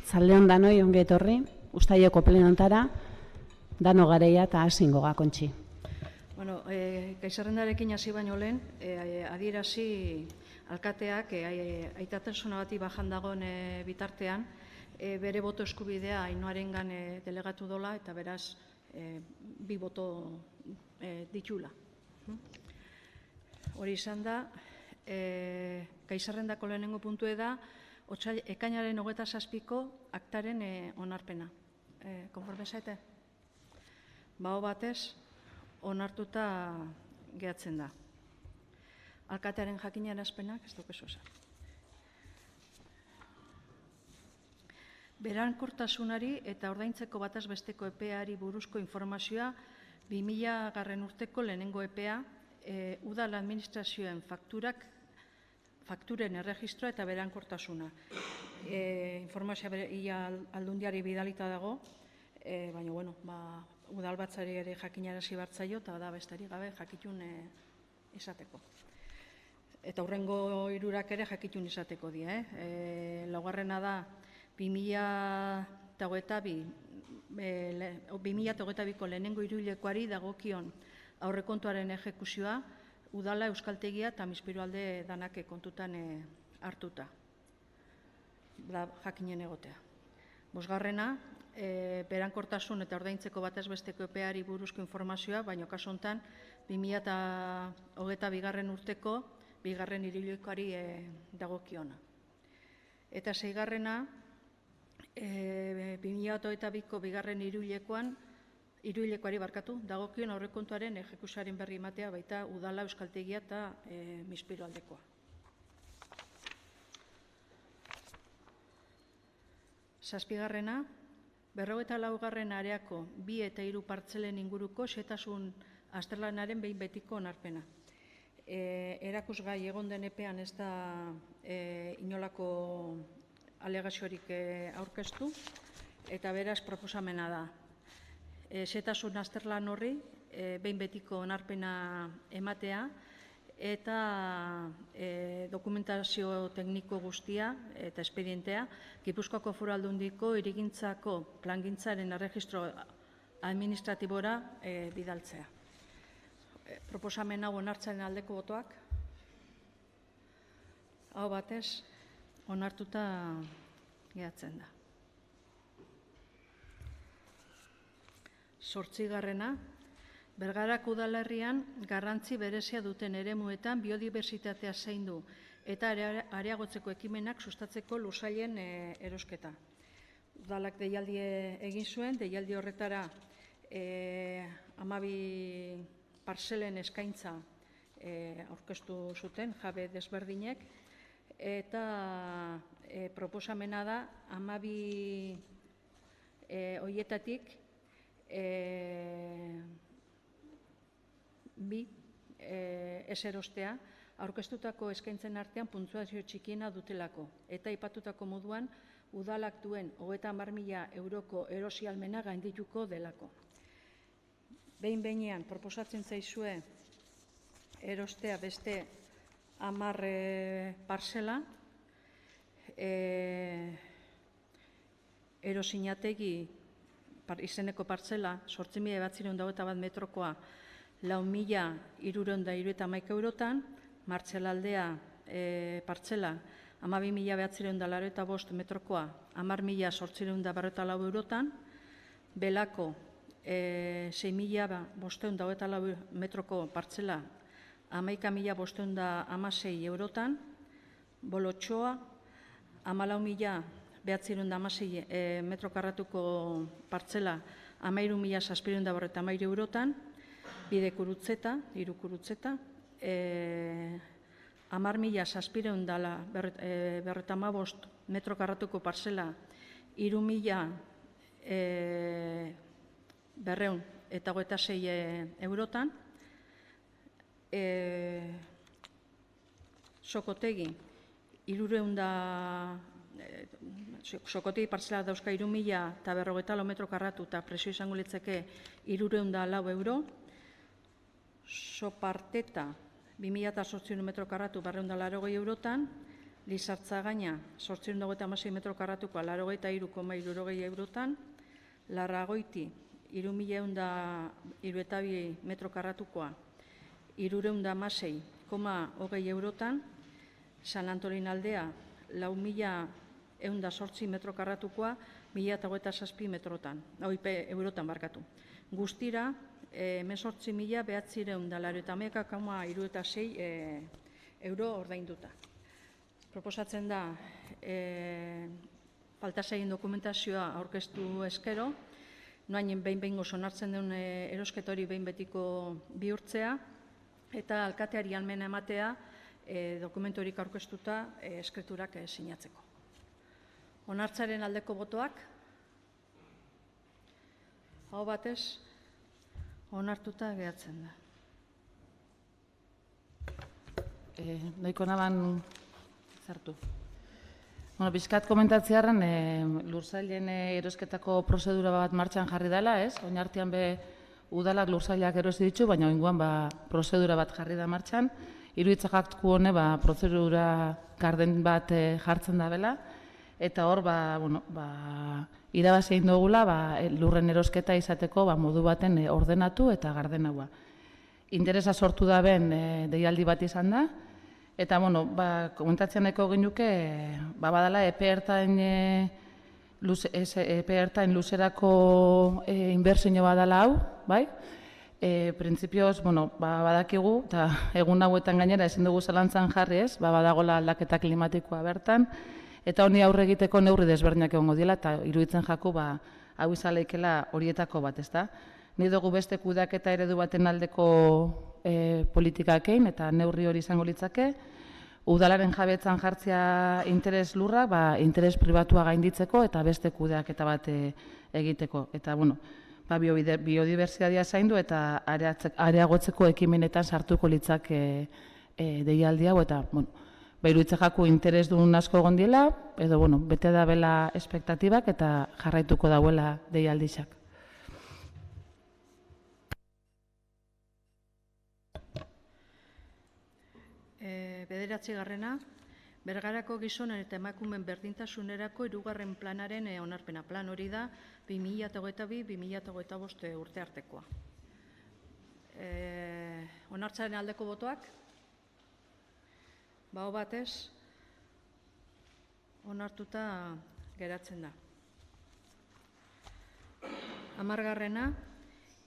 Zaldeon danoi ongi etorri, ustaileko plenontara, dano gareia eta hasingo gakontxi. Bueno, gaizerrendarekin hasi baino lehen, adierazi alkateak aitatasuna bati bajan dagoen bitartean, bere boto eskubidea Ainoarengan delegatu dola eta beraz bi boto ditula. Hori izan da, gaizerrendako lehenengo puntue da, ekainaren 27ko aktaren onarpena. Konforme zaite? Baho batez, onartuta gehatzen da. Alkatearen jakinarazpenak ez dukezu esan. Berankortasunari eta ordaintzeko bataz besteko epeari buruzko informazioa 2000. Urteko lehenengo epea, udal administrazioen fakturen erregistroa eta berankortasuna. Informazioa ia aldundiari bidalita dago, baina, bueno, udalbatzari ere jakinarazi bartzaio eta da besterik gabe jakitun izateko. Eta hurrengo hirurak ere jakitun izateko dira. Laugarrena da 2022ko lehenengo hiruhilekoari dagokion aurrekontuaren ejekuzioa, udala, euskaltegia eta Mispiroalde danak kontutan hartuta. Da jakinen egotea. Bosgarrena, berankortasun eta ordaintzeko batez besteko epeari buruzko informazioa, baina kasu honetan 2022. Urteko bigarren hiruhilekoari dagokiona. Eta seigarrena, 2022ko bigarren hiruhilekoari dagokion aurrekontuaren ejekuzioaren berri ematea baita udala, euskaltegia eta Mispiroaldekoa. Zazpigarrena, 54. areako 2 eta 3 partzelen inguruko xehetasun azterlanaren behin betiko onarpena. Erakusgai egon den epean ez da inolako alegaziorik aurkeztu eta beraz proposamena da. Xehetasun azterlan horri behin betiko onarpena ematea eta dokumentazio tekniko guztia eta espedientea Gipuzkoako Foru Aldundiko hirigintzako plangintzaren erregistro administratibora bidaltzea. Proposamen hau onartzaren aldeko botoak, hau batez onartuta gehatzen da. 8. Bergarak udalerrian garrantzi berezia duten eremuetan biodibertsitatea zaindu eta areagotzeko ekimenak sustatzeko lursailen erosketa. Udalak deialdi egin zuen, deialdi horretara 12 partzelen eskaintza aurkeztu zuten jabe desberdinek eta proposamena da 12 horietatik bi ez erostea aurkeztutako eskaintzen artean puntuazio txikiena dutelako eta aipatutako moduan udalak duen 30.000 euroko erosialmena gaindituko delako. Behin-behinean proposatzen zaizue erostea beste 10 partzela, erosinategi izeneko partzela 8.721 metrokoa 4.371 eurotan, Martxelaldea partzela 12.985 metrokoa 10.854 eurotan, Belako 6.524 metroko partzela 11.516 eurotan, Bolotxoa 14.916 metro karratuko partzela 13.753 eurotan, Bidekurutzeta, Irukurutzeta, 10.755 metro karratuko partzela 3.226 eurotan, Sokotegi, Sokotegi partzela dauzka 3.054 metro karratu eta presio izango litzeke 304 euro, Soparteta 2008 metro karratu 280 eurotan, Lizartza gaina, 826 metro karratukoa, 83,63 eurotan, Larragoiti, 3.102 metro karratukoa, 316,20 eurotan, San Antolin aldea, 4.108 metro karratukoa, 1.027 eurotan barkatu. Guztira, 18.993,76 euro ordainduta. Proposatzen da, falta zaien dokumentazioa aurkeztu eskero, noainen behin-behingo onartzen duen erosketa hori behin betiko bihurtzea, eta alkateari almena ematea dokumentu horik aurkeztuta eskriturak sinatzeko. Onartzaren aldeko botoak, hau batez, onartuta gehatzen da. Noiko naban zartu. Bizkat komentatzearen lursailen erosketako prozedura bat martxan jarri dela, ez? Oin artean be udalak lursailak erosi ditu, baina oinguan prozedura bat jarri da martxan. Iruditzakatku hone prozedura garden bat jartzen da bela, eta hor irabazi egin dugula lurren erosketa izateko modu baten ordenatu eta gardenaua. Interesa sortu da ben deialdi bat izan da, eta komentatzen nahiko genuke badala epe ertain luzerako inbertsio badala hau, bai? Printzipioz, badakigu, eta egun hauetan gainera ezin dugu zalantzan jarri ez, badagola aldaketa klimatikoa bertan, eta honi aurre egiteko neurri desberdinak egongo dela, eta iruditzen jaku hau izaleikela horietako bat, ezta? Ni dugu beste kudeaketa eredu baten aldeko politikakein, eta neurri hori izango litzake, udalaren jabetzan jartzea interes lurra, interes pribatua gainditzeko, eta beste kudeaketa bat egiteko. Eta, biodibertsitatea zaindu eta areagotzeko ekimenetan sartuko litzake deialdi hau, eta, iruditzen jaku interes duen asko egon diela, edo, bete da bela espektatibak eta jarraituko dauela deialdixak. Bederatzigarrena, Bergarako gizonen eta emakumeen berdintasunerako 3. planaren onarpena. Plan hori da 2022-2025 urte artekoa. Onartzaren aldeko botoak? Baho batez, onartuta geratzen da. 10.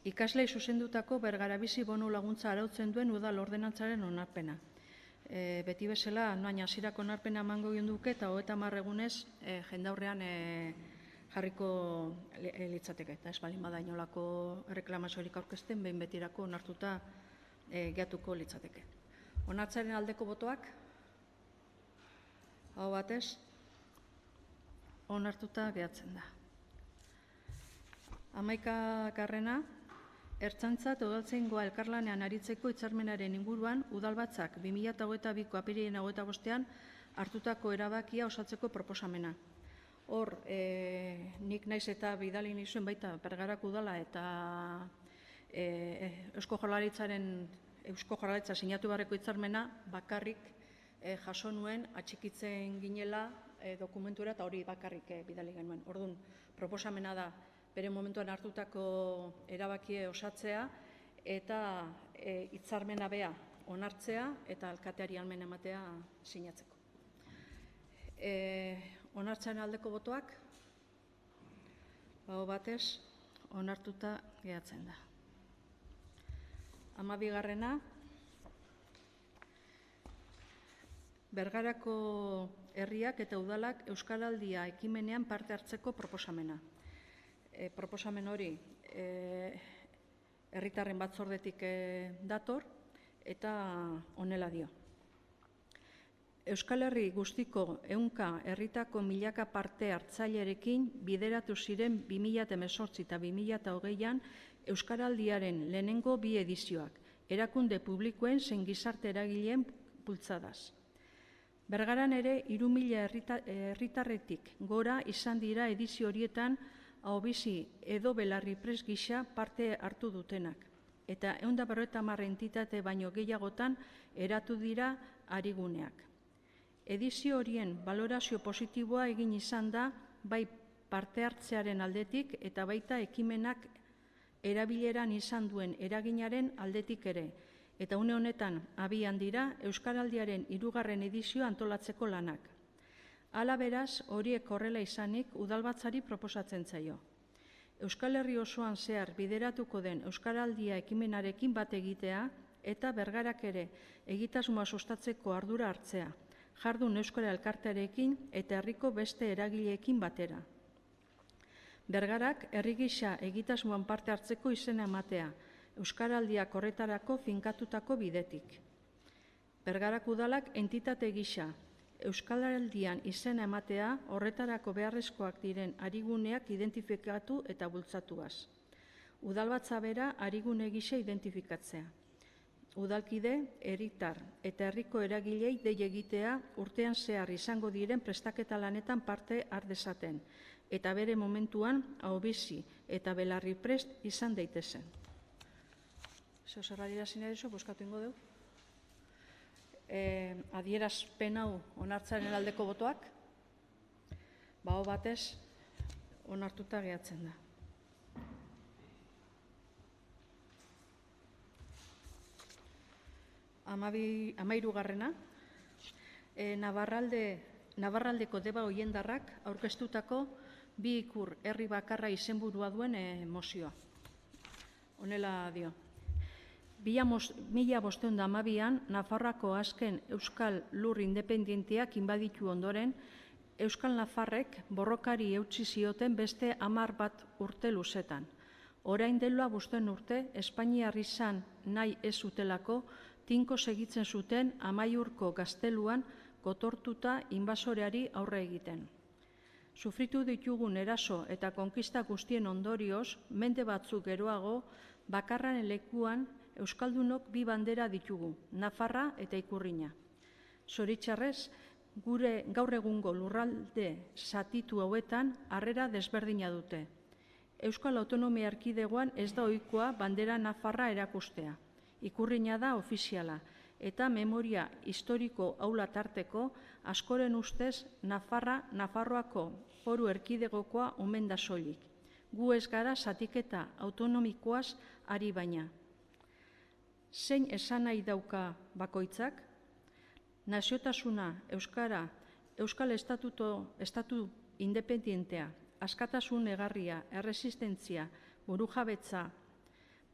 Ikaslei zuzendutako Bergarabizi bonu laguntza arautzen duen udal ordenantzaren onarpena. Beti bezala, noain hasierako onarpena emango duke eta 30 egunez jendaurrean jarriko litzateke. Eta ez balin bada inolako reklamaziorik aurkezten, behin betirako onartuta gehatuko litzateke. Onartzaren aldeko botoak? Hau batez, onartuta gehatzen da. 11. Ertzaintza eta udaltzaingoa elkarlanean aritzeko hitzarmenaren inguruan udalbatzak 2022ko apirilaren 25ean hartutako erabakia osatzeko proposamena. Hor, nik naiz eta bidali nizuen baita Bergarako udala eta Eusko Jaurlaritza sinatu barreko hitzarmena bakarrik jaso nuen atxikitzen ginela dokumentura eta hori bakarrik bidali genuen. Orduan, proposamena da bere momentuan hartutako erabakie osatzea eta hitzarmena bea onartzea eta alkateari almen ematea sinatzeko. Onartzaren aldeko botoak? Baho batez, onartuta gehatzen da. 12. Bergarako herriak eta udalak Euskaraldia ekimenean parte hartzeko proposamena. Proposamen hori herritarren batzordetik dator eta honela dio. Euskal Herri guztiko 100 herritako milaka parte hartzailerekin bideratu ziren 2018 eta 2020an Euskaraldiaren lehenengo 2 edizioak, erakunde publikoen zein gizarte eragileen bultzadaz. Bergaran ere 3.000 herritarretik gora izan dira edizio horietan ahobizi edo belarri prest gisa parte hartu dutenak. Eta 150 entitate baino gehiagotan eratu dira ariguneak. Edizio horien balorazio positiboa egin izan da bai parte hartzearen aldetik eta baita ekimenak erabileran izan duen eraginaren aldetik ere, eta une honetan abian dira Euskaraldiaren 3. edizioa antolatzeko lanak. Hala beraz, horiek horrela izanik udalbatzari proposatzen zaio. Euskal Herri osoan zehar bideratuko den Euskaraldia ekimenarekin bat egitea eta Bergarak ere egitasmoa sustatzeko ardura hartzea, jardun Euskara Elkartearekin eta herriko beste eragileekin batera. Bergarak herri gisa egitasmoan parte hartzeko izena ematea, Euskaraldiak horretarako finkatutako bidetik. Bergarak udalak entitate gisa, Euskaraldian izena ematea horretarako beharrezkoak diren ariguneak identifikatu eta bultzatuaz. Udalbatza bera arigune gisa identifikatzea. Udalkide, herritar eta herriko eragilei dei egitea urtean zehar izango diren prestaketa lanetan parte har dezaten, eta bere momentuan ahobizi eta belarri prest izan daitezen. Zeo zer adierazin edo, boskatu ingo dugu. Adierazpen hau onartzaren aldeko botoak, aho batez onartuta gehatzen da. Hamahirugarrena, Navarraldeko Deba Oiendarrak aurkeztutako 2 ikur herri bakarra izenburua duen mozioa. Honela dio. 1512an, Nafarroako azken Euskal Lur independienteak inbaditu ondoren, Euskal Nafarrek borrokari eutsi zioten beste 11 urte luzetan. Orain dela 5 urte, Espainiar izan nahi ez zutelako, tinko segitzen zuten Amaiurko gazteluan gotortuta inbasoreari aurre egiten. Sufritu ditugun eraso eta konkista guztien ondorioz, mende batzuk geroago, bakarraren lekuan Euskaldunok 2 bandera ditugu, Nafarra eta Ikurrina. Zoritxarrez, gure gaur egungo lurralde zatitu hauetan harrera desberdina dute. Euskal Autonomia Erkidegoan ez da ohikoa bandera Nafarra erakustea. Ikurrina da ofiziala, eta memoria historiko aula tarteko, askoren ustez Nafarroako foru erkidegokoa omen da soilik. Gu ez gara zatiketa autonomikoaz ari baina. Zein esan nahi dauka bakoitzak? Naziotasuna, Euskara, Euskal Estatu independientea, askatasun egarria, erresistentzia, burujabetza,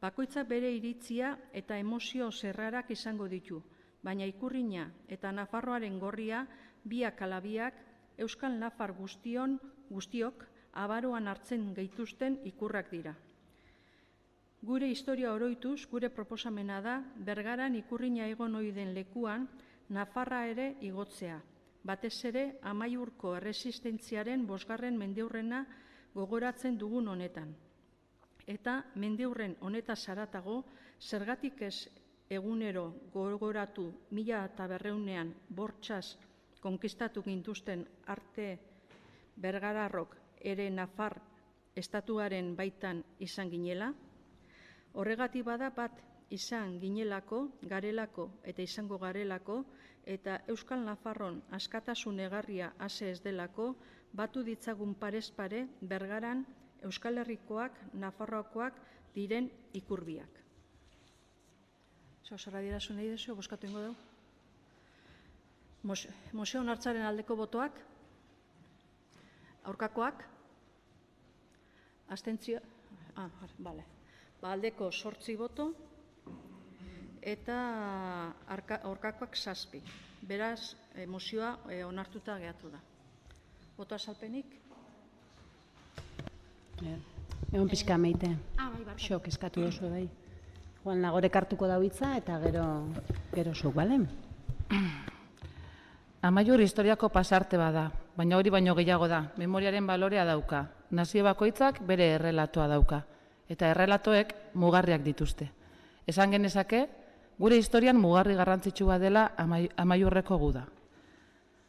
bakoitzak bere iritzia eta emozio zerrarak izango ditu, baina Ikurrina eta Nafarroaren gorria, biak ala biak, Euskal Nafar guztiok abaroan hartzen gaituzten ikurrak dira. Gure historia oroituz, gure proposamena da, Bergaran Ikurrina egon ohi den lekuan, Nafarra ere igotzea, batez ere Amaiurko erresistentziaren 5. mendeurrena gogoratzen dugun honetan. Eta mendeurren honetaz haratago, zergatik ez egunero gogoratu 1500ean bortxaz konkistatu gintuzten arte bergararrok ere Nafar estatuaren baitan izan ginela? Horregatik bada bat izan ginelako, garelako eta izango garelako, eta Euskal Nafarron askatasun egarria ase ez delako, batu ditzagun parez pare Bergaran Euskal Herrikoak, Nafarroakoak diren ikurbiak. Zer adieraztu nahi dezu, boskatu ingo dugu. Mozio onartzaren aldeko botoak, aurkakoak, abstentzio, aldeko 8 boto, eta aurkakoak 7. Beraz, mozioa onartuta geratu da. Boto azalpenik? Egon pixka meite. Xok eskatu oso bai. Juan Nagorek hartuko dau hitza eta gero zuk, bale? Amaiur historiako pasarte bada, baina hori baino gehiago da. Memoriaren balorea dauka. Nazio bakoitzak bere errelatoa dauka. Eta errelatoek mugarriak dituzte. Esan genezake, gure historian mugarri garrantzitsua dela Amaiurreko guda.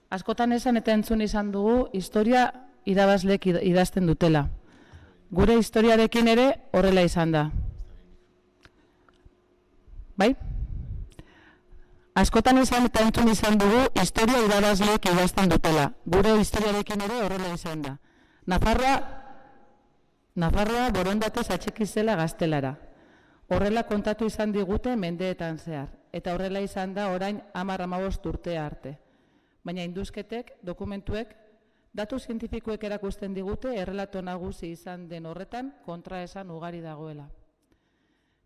Askotan esan eta entzun izan dugu historia irabazleek idazten dutela. Gure historiarekin ere horrela izan da. Bai? Askotan izan eta entzun izan dugu historia irabazleek idazten dutela. Gure historiarekin ere horrela izan da. Nafarroa borondatez atxikizela gaztelara. Horrela kontatu izan digute mendeetan zehar. Eta horrela izan da orain 10-15 urtea arte. Baina induzketek, dokumentuek, datu zientifikoek erakusten digute errelato nagusi izan den horretan kontraesan ugari dagoela.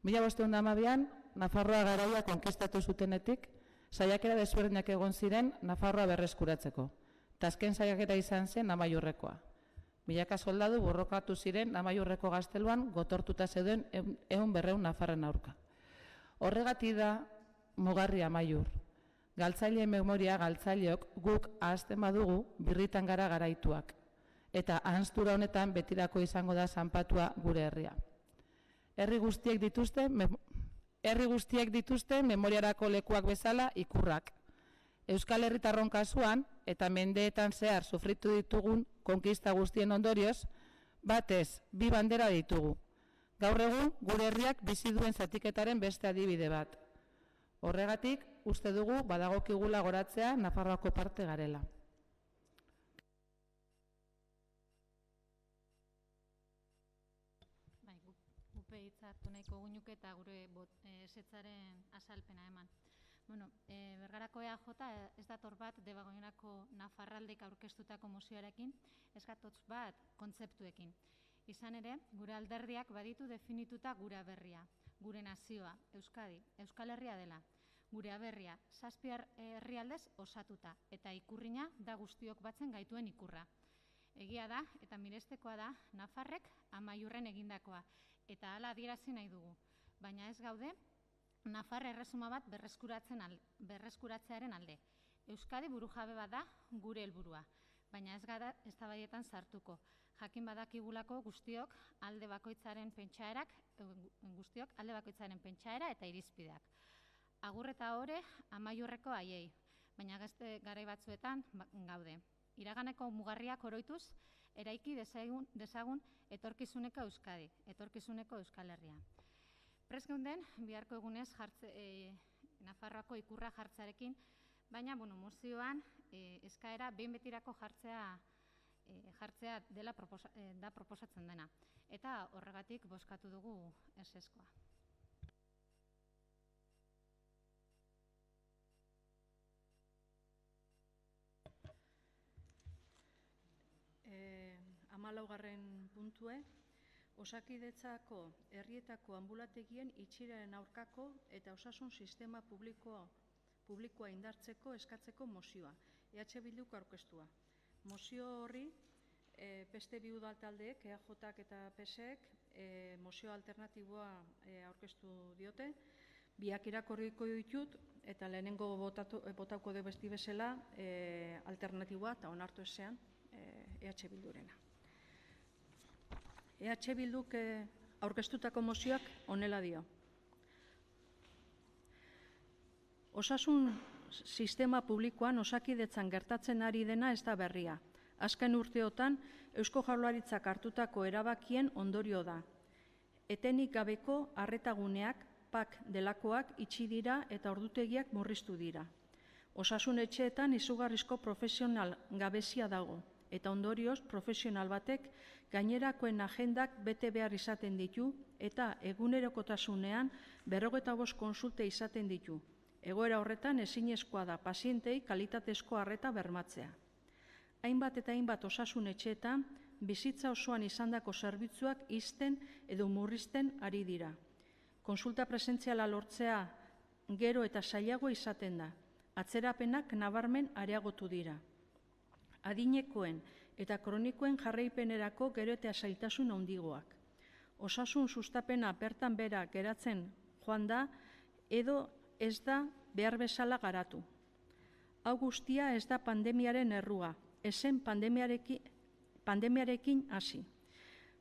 1512an, Nafarroa garaia konkistatu zutenetik, saiakera desberdinak egon ziren Nafarroa berreskuratzeko. Ta azken saiakera izan zen Amaiurrekoa. Milaka soldadu borrokatu ziren Amaiurreko gazteluan gotortuta zeuden 100-200 nafarren aurka. Horregatik da mugarri Amaiur. Galtzaileen memoria galtzaileok guk ahazten badugu birritan gara garaituak. Eta ahanztura honetan betirako izango da zanpatua gure herria. Herri guztiek dituzte memoriarako lekuak bezala ikurrak. Euskal Herritarron kasuan eta mendeetan zehar sufritu ditugun konkista guztien ondorioz, batez, 2 bandera ditugu. Gaur egun, gure herriak bizi duen zatiketaren beste adibide bat. Horregatik, uste dugu badagokigula goratzea Nafarroako parte garela. Gupe hitza hartu nahiko guinuke eta gure esetzaren azalpena eman. Bergarako EAJ ez dator bat Debagoienako Nafarraldek aurkeztutako mozioarekin, ez gatoz bat kontzeptuekin. Izan ere, gure alderdiak baditu definituta gure aberria, gure nazioa, Euskadi, Euskal Herria dela. Gure aberria, 7 herrialdez osatuta, eta ikurrina da guztiok batzen gaituen ikurra. Egia da, eta mirestekoa da, Nafarrek Amaiurren egindakoa, eta hala adierazi nahi dugu. Baina ez gaude, Nafar erresuma bat berreskuratzearen alde. Euskadi burujabe bat da gure helburua, baina ez gara eztabaidetan sartuko. Jakin badakigulako guztiok alde bakoitzaren pentsaera eta irizpideak. Agur eta ohore Amaiurreko haiei, baina beste garai batzuetan gaude. Iraganeko mugarriak oroituz, eraiki dezagun etorkizuneko Euskadi, etorkizuneko Euskal Herria. Prest geunden, biharko egunez Nafarroako ikurra jartzearekin, baina mozioan eskaera behin betirako jartzea da proposatzen dena. Eta horregatik bozkatu dugu ezezkoa. Hamalaugarren puntue, Osakidetzako herrietako anbulategien itxieraren aurkako eta osasun sistema publikoa indartzeko eskatzeko mozioa. EH Bilduk aurkeztua. Mozio horri beste 2 udaltaldeek, EAJak eta PSek, mozio alternatiboa aurkeztu diote. Biak irakorriko ditut eta lehenengo botauko de besti bezala alternatiboa eta onartu ezean EH Bildurena. EH Bilduk aurkeztutako mozioak honela dio. Osasun sistema publikoan Osakidetzan gertatzen ari dena ez da berria. Azken urteotan Eusko Jaurlaritzak hartutako erabakien ondorio da. Etenik gabeko arretaguneak, PAK delakoak itxi dira eta ordutegiak murriztu dira. Osasun etxeetan izugarrizko profesional gabezia dago. Eta ondorioz, profesional batek gainerakoen agendak bete behar izaten ditu eta egunerokotasunean 55 konsulte izaten ditu. Egoera horretan ezinezkoa da pazientei kalitatezko arreta bermatzea. Hainbat eta hainbat osasun etxeetan bizitza osoan izandako zerbitzuak ixten edo murrizten ari dira. Konsulta presentziala lortzea gero eta zailago izaten da. Atzerapenak nabarmen areagotu dira. Adinekoen eta kronikoen jarraipenerako gero eta zailtasun handigoak. Osasun sustapena bertan bera geratzen joan da edo ez da behar bezala garatu. Hau guztia ez da pandemiaren errua, ezen pandemiarekin hasi.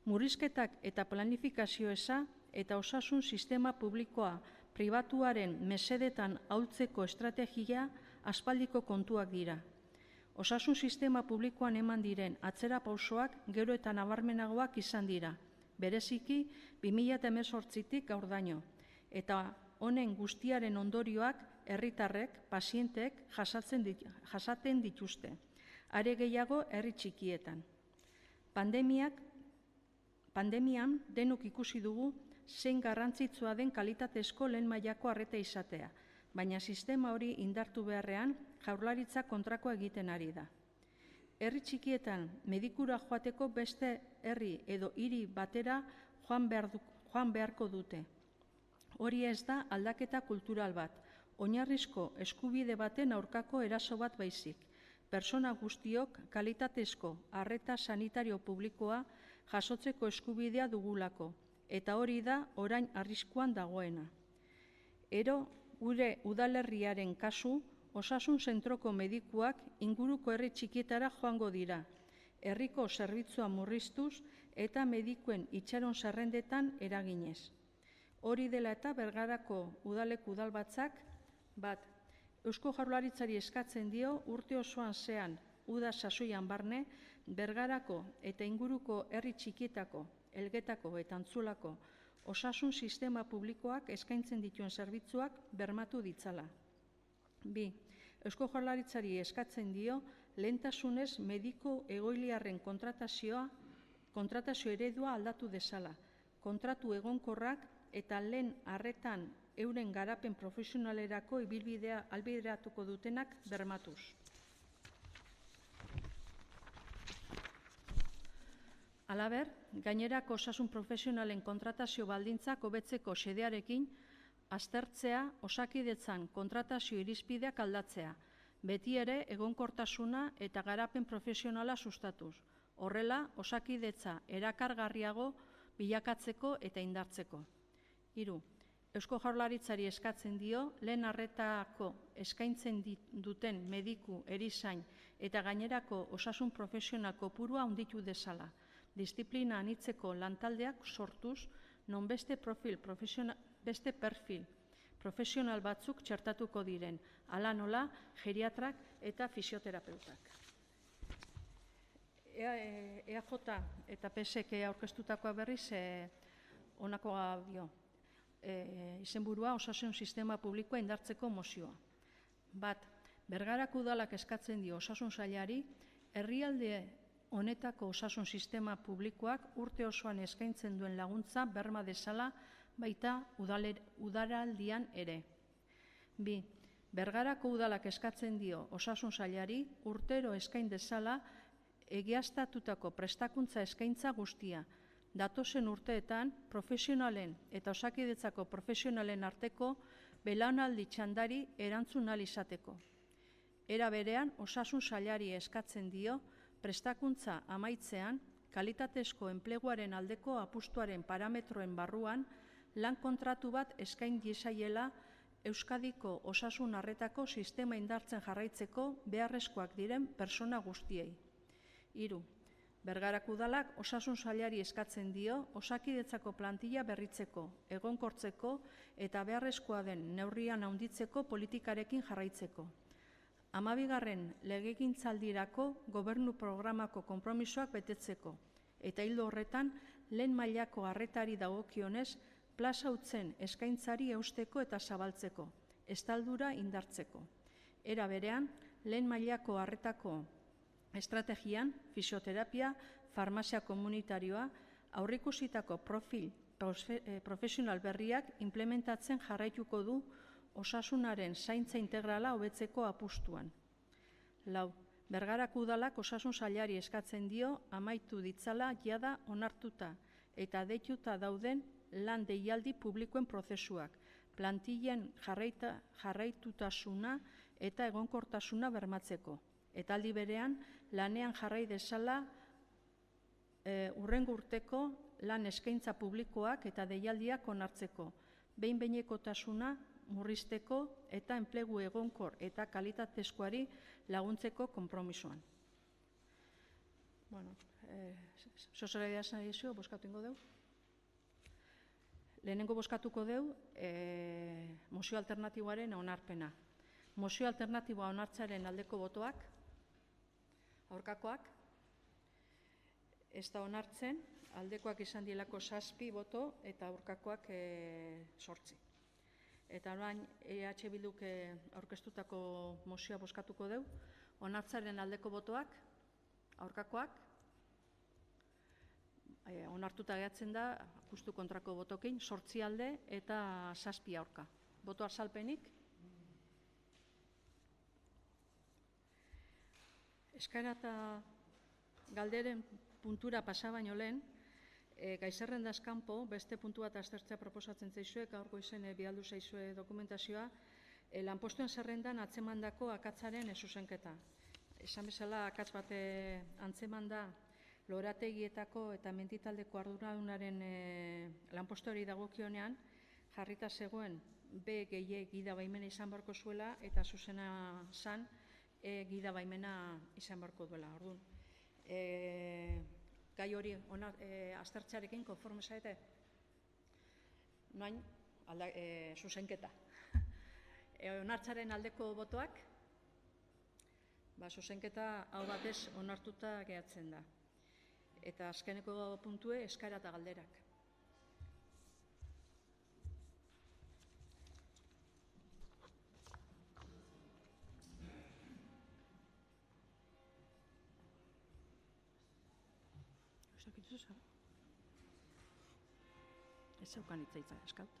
Murrizketak eta planifikazio eza eta osasun sistema publikoa pribatuaren mesedetan ahultzeko estrategia aspaldiko kontuak dira. Osasun sistema publikoan eman diren atzera pausoak gero eta nabarmenagoak izan dira, bereziki 2018tik gaurdaino, eta honen guztiaren ondorioak herritarrek, pazienteek jasaten dituzte. Are gehiago herri txikietan. Pandemian denok ikusi dugu zein garrantzitsua den kalitatezko lehen mailako arreta izatea, baina sistema hori indartu beharrean Jaurlaritza kontrakoa egiten ari da. Herri txikietan medikura joateko beste herri edo hiri batera joan beharko dute. Hori ez da aldaketa kultural bat, oinarrizko eskubide baten aurkako eraso bat baizik. Pertsona guztiok kalitatezko arreta sanitario publikoa jasotzeko eskubidea dugulako, eta hori da orain arriskuan dagoena. Ero, gure udalerriaren kasu, osasun zentroko medikuak inguruko herri txikietara joango dira, herriko zerbitzua murriztuz eta medikuen itxaron zerrendetan eraginez. Hori dela eta Bergarako udaleku udalbatzak bat, Eusko Jaurlaritzari eskatzen dio urte osoan zean uda sasoian barne, Bergarako eta inguruko herri txikietako, Elgetako eta Antzulako osasun sistema publikoak eskaintzen dituen zerbitzuak bermatu ditzala. 2. Eusko Jaurlaritzari eskatzen dio lehentasunez mediku egoiliarren kontratazio eredua aldatu dezala, kontratu egonkorrak eta lehen arretan euren garapen profesionalerako ibilbidea ahalbideratuko dutenak bermatuz. Halaber, gainerako osasun profesionalen kontratazio baldintzak hobetzeko xedearekin aztertzea Osakidetzan kontratazio irizpideak aldatzea, beti ere egonkortasuna eta garapen profesionala sustatuz. Horrela, Osakidetza erakargarriago bilakatzeko eta indartzeko. 3. Eusko Jaurlaritzari eskatzen dio lehen arretako eskaintzen duten mediku, erizain eta gainerako osasun profesional kopurua handitu dezala. Disiplina anitzeko lantaldeak sortuz, non beste perfil profesional batzuk txertatuko diren, hala nola geriatrak eta fisioterapeutak. EAJ eta PSek aurkeztutakoa berriz honakoa dio. Izenburua osasun sistema publikoa indartzeko mozioa. 1. Bergarako udalak eskatzen dio osasun sailari herrialde honetako osasun sistema publikoak urte osoan eskaintzen duen laguntza berma dezala baita udaraldian ere. 2. Bergarako udalak eskatzen dio osasun sailari urtero eskain dezala egiaztatutako prestakuntza eskaintza guztia, datozen urteetan profesionalen eta Osakidetzako profesionalen arteko belaunaldi txandari erantzun ahal izateko. Era berean, osasun sailari eskatzen dio prestakuntza amaitzean kalitatezko enpleguaren aldeko apustuaren parametroen barruan lan kontratu bat eskain diezaiela Euskadiko osasun arretako sistema indartzen jarraitzeko beharrezkoak diren pertsona guztiei. 3. Bergarako udalak osasun sailari eskatzen dio Osakidetzako plantilla berritzeko, egonkortzeko eta beharrezkoa den neurrian handitzeko politikarekin jarraitzeko. 12. Legegintzaldirako gobernu programako konpromisoak betetzeko eta ildo horretan lehen mailako arretari dagokionez plaza utzen eskaintzari eusteko eta zabaltzeko, estaldura indartzeko. Era berean, lehen mailako arretako estrategian, fisioterapia, farmazia komunitarioa, aurreikusitako profil profesional berriak implementatzen jarraituko du osasunaren zaintza integrala hobetzeko apustuan. 4. Bergarako udalak osasun sailari eskatzen dio amaitu ditzala jada onartuta eta deituta dauden lan deialdi publikoen prozesuak, plantillen jarraitutasuna eta egonkortasuna bermatzeko. Eta aldi berean, lanean jarrai dezala hurrengo urteko lan eskaintza publikoak eta deialdiak onartzeko, behin-behinekotasuna murrizteko eta enplegu egonkor eta kalitatezkoari laguntzeko konpromisoan. Sozeraidea zaizio, boskatu ingo deu. Lehenengo boskatuko deu, mozio alternatiboaren onarpena. Mozio alternatiboa onartzaren aldeko botoak, aurkakoak, ez da onartzen, aldekoak izan dielako 7 boto eta aurkakoak 8. eta orain EH Bilduk aurkeztutako mozioa bozkatuko dugu. Onartzearen aldeko botoak, aurkakoak, onartuta gehatzen da, justu kontrako botokin, 8 alde eta 7 aurka. Boto azalpenik. Eskaera eta galderen puntura pasa baino lehen, gaizerrendaz kanpo beste puntu bat aztertzea proposatzen zaizue, gaur goizen bidaldu zaizue dokumentazioa, lanpostuen zerrendan atzemandako akatzaren zuzenketa. Esan bezala, akatz bat antzemanda lorategietako eta menditaldeko arduradunaren lanpostuari dagokionean, jarrita zegoen B gehi gida baimena izan barko zuela eta zuzena zan gida baimena izan barko duela. Orduan, gai hori aztertzearekin konforme zaite? Noain, zuzenketa. Onartzaren aldeko botoak, zuzenketa hau batez onartuta gehatzen da. Eta azkeneko puntue eskaera eta galderak. Ez zeukan hitzaitza eskaut.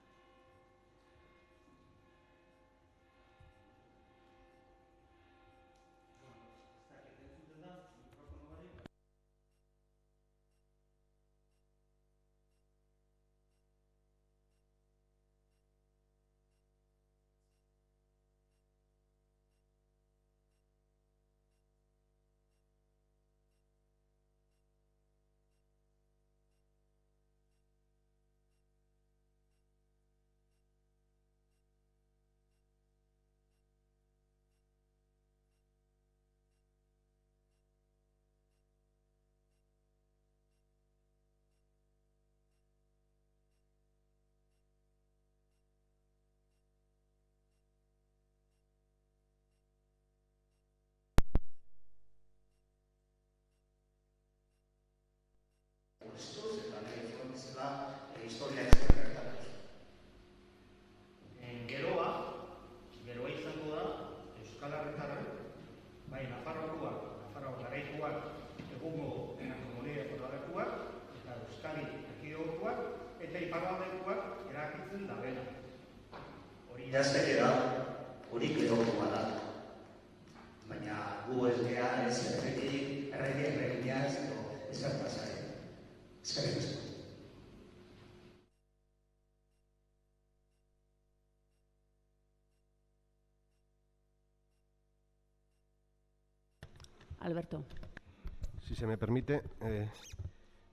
Geroa izango da Euskal Herritarrek, bai Nafarroakoak, Nafarroa garaikoak, egungo komunitate foralekoak, eta Euskadi erkidegokoak, eta iparraldekoak erabakitzen dabela. Hori idazteke da, hori gerokoa da. Baina gu ez gea ez erregiaz edo ezertazai. Eskerrik asko. Alberto. Si se me permite,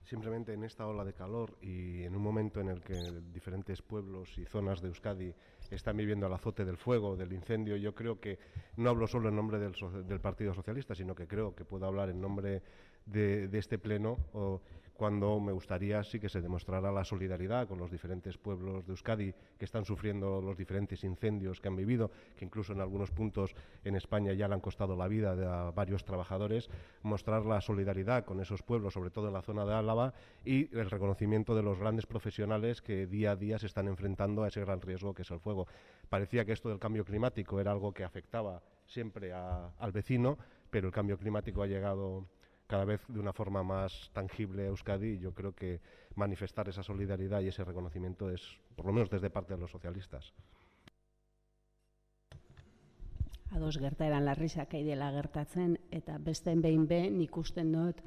simplemente en esta ola de calor y en un momento en el que diferentes pueblos y zonas de Euskadi están viviendo el azote del fuego, del incendio, yo creo que no hablo solo en nombre del Partido Socialista, sino que creo que puedo hablar en nombre de este pleno, cuando me gustaría sí que se demostrara la solidaridad con los diferentes pueblos de Euskadi que están sufriendo los diferentes incendios que han vivido, que incluso en algunos puntos en España ya le han costado la vida a varios trabajadores, mostrar la solidaridad con esos pueblos, sobre todo en la zona de Álava, y el reconocimiento de los grandes profesionales que día a día se están enfrentando a ese gran riesgo que es el fuego. Parecía que esto del cambio climático era algo que afectaba siempre al vecino, pero el cambio climático ha llegado cada vez de una forma más tangible a Euskadi, y yo creo que manifestar esa solidaridad y ese reconocimiento es, por lo menos desde parte de los socialistas. Ados gertaeran larrisak aidela gertatzen, eta besteen behin nik usten dut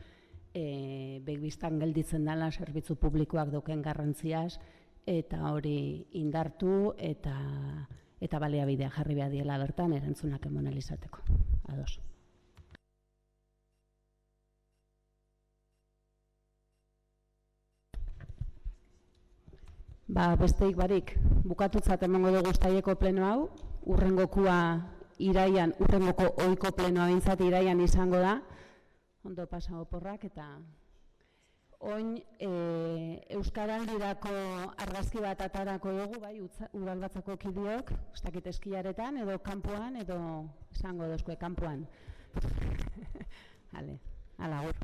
begbistan gelditzen dela zerbitzu publikoak dauken garrantziaz, eta hori indartu eta baliabidea jarri behar diela bertan erantzunak emon izateko. Ados. Besteik barik, bukatutzat emango dugu uztaileko pleno hau, urrengoko ohiko plenoa behintzat iraian izango da, ondo pasa oporrak, eta oin Euskaraldirako argazki bat atarako dugu, bai, udalbatzako kideok, ez dakit eskiaretan, edo kanpoan, edo esango dozkue kanpoan. Hala, agur.